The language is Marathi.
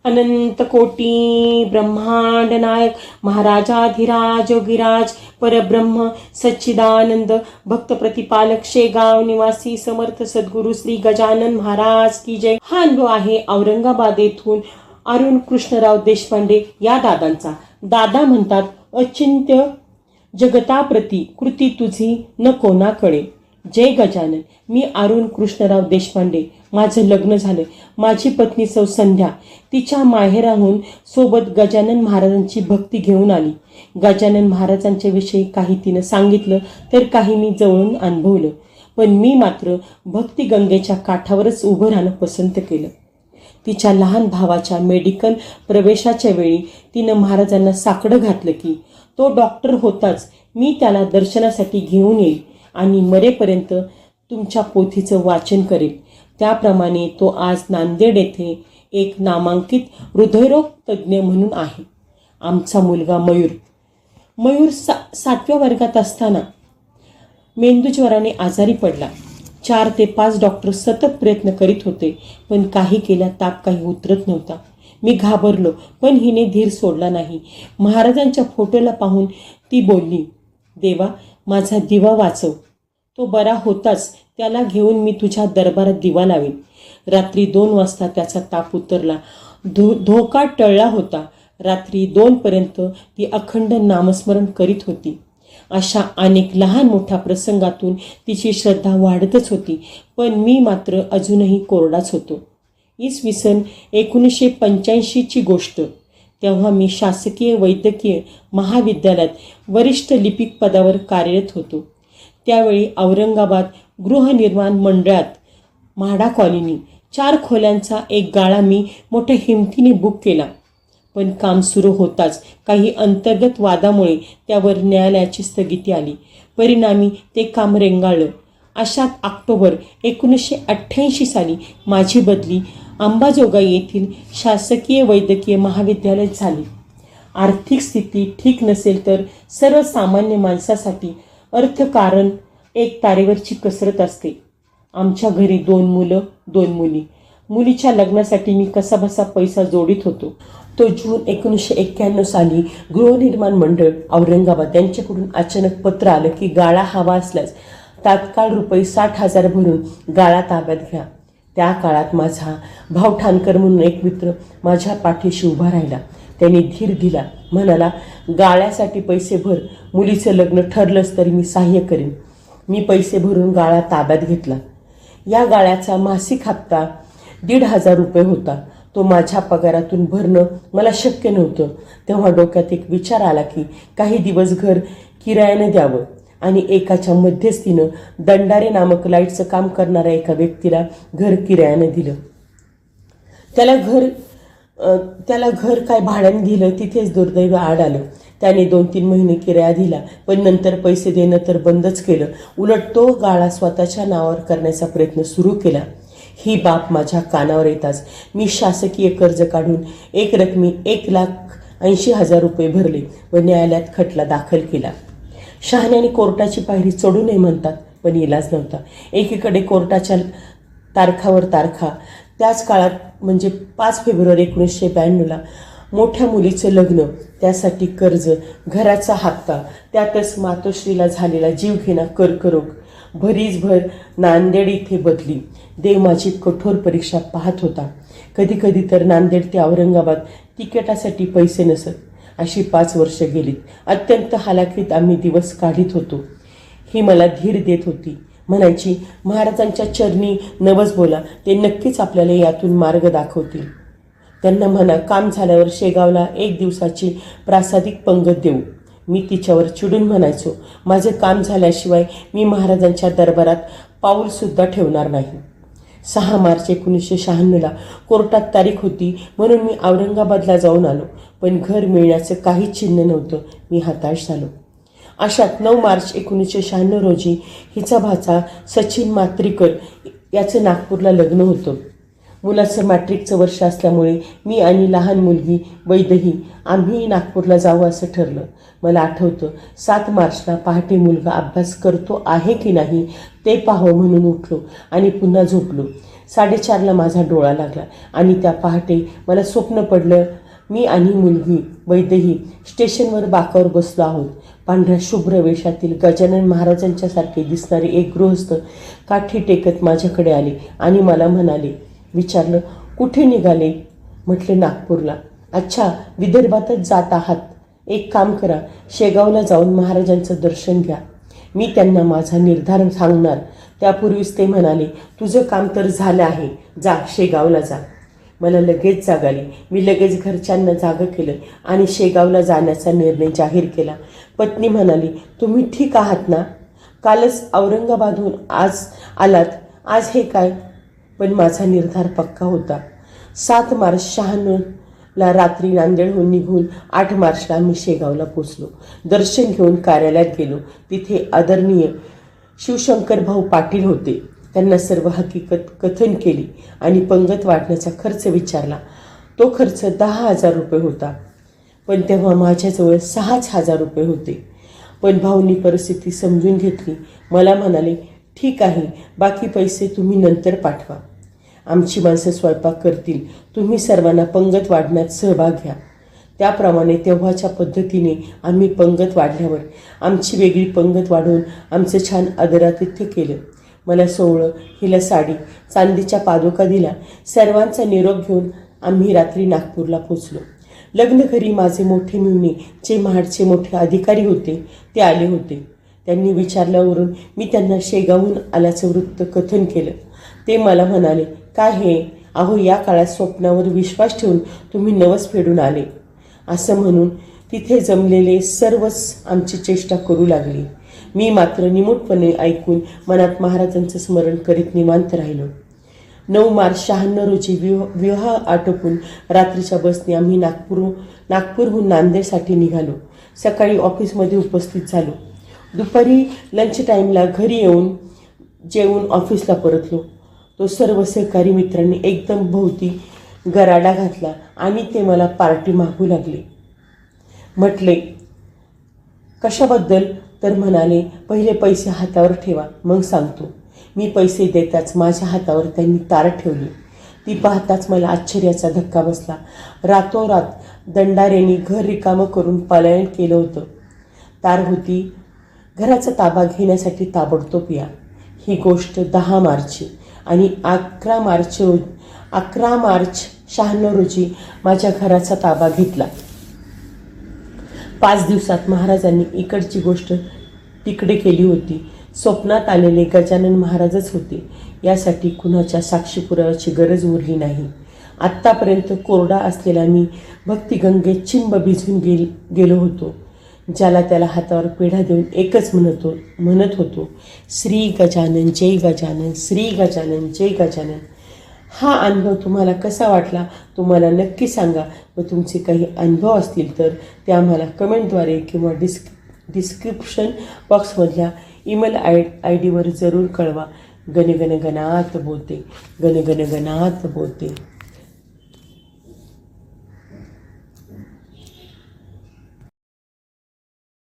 अनंत कोटी ब्रह्मांड नायक महाराजाधिराज योगीराज परब्रह्म सच्चिदानंद भक्त प्रतिपालक शेगाव निवासी समर्थ सद्गुरू श्री गजानन महाराज की जय। हा अनुभव आहे औरंगाबाद येथून अरुण कृष्णराव देशपांडे या दादांचा। दादा म्हणतात, अचिंत्य जगताप्रती कृती तुझी न कोणाकडे। जय गजानन। मी अरुण कृष्णराव देशपांडे। माझं लग्न झालं। माझी पत्नी सौ संध्या तिच्या माहेराहून सोबत गजानन महाराजांची भक्ती घेऊन आली। गजानन महाराजांच्या विषयी काही तिनं सांगितलं तर काही मी जवळून अनुभवलं, पण मी मात्र भक्ती गंगेच्या काठावरच उभं राहणं पसंत केलं। तिच्या लहान भावाच्या मेडिकल प्रवेशाच्या वेळी तिनं महाराजांना साकडं घातलं की तो डॉक्टर होताच, मी त्याला दर्शनासाठी घेऊन येईल आणि मरेपर्यंत तुमच्या पोथीचं वाचन करेल। त्याप्रमाणे तो आज नांदेड येथे एक नामांकित हृदयरोग तज्ज्ञ म्हणून आहे। आमचा मुलगा मयूर 7व्या वर्गात असताना मेंदूज्वराने आजारी पडला। 4 ते 5 डॉक्टर सतत प्रयत्न करीत होते, पण काही केल्या ताप काही उतरत नव्हता। मी घाबरलो, पण हिने धीर सोडला नाही। महाराजांच्या फोटोला पाहून ती बोलली, देवा माझा दिवा वाचव। तो बरा होताच त्याला घेऊन मी तुझ्या दरबारात दिवा लावेन। रात्री 2 वाजता त्याचा ताप उतरला, धोका टळला होता। रात्री 2 पर्यंत ती अखंड नामस्मरण करीत होती। अशा अनेक लहान मोठ्या प्रसंगातून तिची श्रद्धा वाढतच होती, पण मी मात्र अजूनही कोरडाच होतो। इसवी सन 1985ची गोष्ट। तेव्हा मी शासकीय वैद्यकीय महाविद्यालयात वरिष्ठ लिपिक पदावर कार्यरत होतो। त्यावेळी औरंगाबाद गृहनिर्माण मंडळात म्हाडा कॉलनी 4 खोल्यांचा एक गाळा मी मोठ्या हिमतीने बुक केला, पण काम सुरू होताच काही अंतर्गत वादामुळे त्यावर न्यायालयाची स्थगिती आली। परिणामी ते काम रेंगाळलं। अशात ऑक्टोबर 1988 साली माझी बदली अंबाजोगाई येथील शासकीय वैद्यकीय महाविद्यालयात झाली। आर्थिक स्थिती ठीक नसेल तर सर्वसामान्य माणसासाठी अर्थकारण एक तारेवरची कसरत असते। आमच्या घरी 2 मुलं 2 मुली। मुलीच्या लग्नासाठी मी कसाबसा पैसा जोडीत होतो। तो जून 1991 साली गृहनिर्माण मंडळ औरंगाबाद यांच्याकडून अचानक पत्र आलं की गाळा हवा असल्यास तात्काळ रुपये 60,000 भरून गाळा ताब्यात घ्या। त्या काळात माझा भाऊ ठाणकर म्हणून एक मित्र माझ्या पाठीशी उभा राहिला। त्यांनी धीर दिला, म्हणाला, गाळ्यासाठी पैसे भर, मुलीचं लग्न ठरलंच तरी मी सहाय्य करेन। मी पैसे भरून गाळा ताब्यात घेतला। या गाळ्याचा मासिक हप्ता 1,500 रुपये होता। तो माझ्या पगारातून भरणं मला शक्य नव्हतं। तेव्हा डोक्यात एक विचार आला की काही दिवस घर किरायाने द्यावं आणि एकाच्या मध्यस्थीनं दंडारे नामक लाईटचं काम करणाऱ्या एका व्यक्तीला घर किरायाने दिलं। त्याला घर काय भाड्याने दिलं, तिथेच दुर्दैव आड आलं। त्याने 2-3 महिने किराया दिला, पण नंतर पैसे देणं तर बंदच केलं। उलट तो गाळा स्वतःच्या नावावर करण्याचा प्रयत्न सुरू केला। ही बाब माझ्या कानावर येताच मी शासकीय कर्ज काढून एक रकमी 1,80,000 रुपये भरले व न्यायालयात खटला दाखल केला। शहाण्याने कोर्टाची पायरी चढू नये म्हणतात, पण इलाज नव्हता। एकीकडे कोर्टाच्या तारखावर तारखा। त्याच काळात म्हणजे 5 फेब्रुवारी 1992ला मोठ्या मुलीचं लग्न, त्यासाठी कर्ज, घराचा हप्ता, त्यातच मातोश्रीला झालेला जीवघेणा कर्करोग, भरीसभर नांदेड इथे बदली। देव माझी कठोर परीक्षा पाहत होता। कधी कधी तर नांदेड ते औरंगाबाद तिकिटासाठी पैसे नसत। अशी 5 वर्ष गेलीत। अत्यंत हालाखीत आम्ही दिवस काढीत होतो। ही मला धीर देत होती, म्हणायची, महाराजांच्या चरणी नवस बोला, ते नक्कीच आपल्याला यातून मार्ग दाखवतील। त्यांना म्हणा, काम झाल्यावर शेगावला 1 दिवसाची प्रासादिक पंगत देऊ। मी तिच्यावर चिडून म्हणायचो, माझे काम झाल्याशिवाय मी महाराजांच्या दरबारात पाऊलसुद्धा ठेवणार नाही। 6 मार्च 1996ला कोर्टात तारीख होती म्हणून मी औरंगाबादला जाऊन आलो, पण घर मिळण्याचं काहीच चिन्ह नव्हतं। मी हताश झालो। अशात 9 मार्च 1996 रोजी हिचा भाचा सचिन मात्रीकर याचं नागपूरला लग्न होतं। मुलाचं मॅट्रिकचं वर्ष असल्यामुळे मी आणि लहान मुलगी वैदेही आम्ही नागपूरला जाऊ असं ठरलं। मला आठवतं 7 मार्चला पहाटे मुलगा अभ्यास करतो आहे की नाही ते पाहावं म्हणून उठलो आणि पुन्हा झोपलो। 4:30ला माझा डोळा लागला आणि त्या पहाटे मला स्वप्न पडलं. मी आणि मुलगी वैदेही स्टेशनवर बाकावर बसलो आहोत. पांढऱ्या शुभ्र वेशातील गजानन महाराजांच्यासारखे दिसणारे एक गृहस्थ काठी टेकत माझ्याकडे आले आणि मला म्हणाले. विचारलं, कुठे निघाले? म्हटले, नागपूरला. अच्छा, विदर्भातच जात आहात. एक काम करा, शेगावला जाऊन महाराजांचं दर्शन घ्या. मी त्यांना माझा निर्धार सांगणार. त्यापूर्वीच ते म्हणाले, तुझं काम तर झालं आहे, जा शेगावला जा. मला लगेच जाग आली. मी लगेच घरच्यांना जागं केलं आणि शेगावला जाण्याचा निर्णय जाहीर केला. पत्नी म्हणाली, तुम्ही ठीक आहात ना? कालच औरंगाबादहून आज आलात, आज हे काय? पण माझा निर्धार पक्का होता. 7 मार्च 96ला रात्री नांदेडहून निघून 8 मार्चला आम्ही शेगावला पोचलो. दर्शन घेऊन कार्यालयात गेलो. तिथे आदरणीय शिवशंकर भाऊ पाटील होते. त्यांना सर्व हकीकत कथन केली आणि पंगत वाढण्याचा खर्च विचारला. तो खर्च 10,000 रुपये होता, पण तेव्हा माझ्याजवळ 6,000 रुपये होते. पण भाऊंनी परिस्थिती समजून घेतली. मला म्हणाले, ठीक आहे, बाकी पैसे तुम्ही नंतर पाठवा. आमची माणसं स्वयंपाक करतील, तुम्ही सर्वांना पंगत वाढण्यात सहभाग घ्या. त्याप्रमाणे तेव्हाच्या पद्धतीने आम्ही पंगत वाढल्यावर आमची वेगळी पंगत वाढवून आमचं छान आदरातिथ्य केलं. मला सोवळं, हिला साडी, चांदीच्या पादुका दिल्या. सर्वांचा निरोप घेऊन आम्ही रात्री नागपूरला पोचलो. लग्नघरी माझे मोठे मेहुणे, जे महाडचे मोठे अधिकारी होते, ते आले होते. त्यांनी विचारल्यावरून मी त्यांना शेगावहून आल्याचं वृत्त कथन केलं. ते मला म्हणाले, काय हे? अहो, या काळात स्वप्नावर विश्वास ठेवून तुम्ही नवस फेडून आले. असं म्हणून तिथे जमलेले सर्वच आमची चेष्टा करू लागली. मी मात्र निमूटपणे ऐकून मनात महाराजांचं स्मरण करीत निवांत राहिलो. 9 मार्च 96 रोजी विवाह आटोपून रात्रीच्या बसने आम्ही नागपूरहून नांदेडसाठी निघालो. सकाळी ऑफिसमध्ये उपस्थित झालो. दुपारी लंच टाईमला घरी येऊन जेवून ऑफिसला परतलो. तो सर्व सहकारी मित्रांनी एकदम भोवती गराडा घातला आणि ते मला पार्टी मागू लागले. म्हटले, कशाबद्दल? तर म्हणाले, पहिले पैसे हातावर ठेवा, मग सांगतो. मी पैसे देताच माझ्या हातावर त्यांनी तार ठेवली. ती पाहताच मला आश्चर्याचा धक्का बसला. रातोरात दंडाऱ्यांनी घर रिकामं करून पलायन केलं होतं. तार होती. घराचा ताबा घेण्यासाठी ताबडतोब या. ही गोष्ट 10 मार्चची आणि 11 मार्च 96 रोजी माझ्या घराचा ताबा घेतला. 5 दिवसात महाराजांनी इकडची गोष्ट तिकडे केली होती. स्वप्नात आलेले गजानन महाराजच होते. यासाठी कुणाच्या साक्षी पुराव्याची गरज उरली नाही. आत्तापर्यंत कोरडा असलेला मी भक्तिगंगेत चिंब भिजून गेलो होतो. ज्याला त्याला हातावर पेढा देऊन एकच म्हणत होतो, श्री गजानन जय गजानन, श्री गजानन जय गजानन. हा अनुभव तुम्हाला कसा वाटला तुम्हाला नक्की सांगा. व तुमचे काही अनुभव असतील तर ते आम्हाला कमेंटद्वारे किंवा डिस्क्रिप्शन बॉक्समधल्या ईमेल ID वर जरूर कळवा. गण गण गणात बोलते, गण गण गणात बोलते.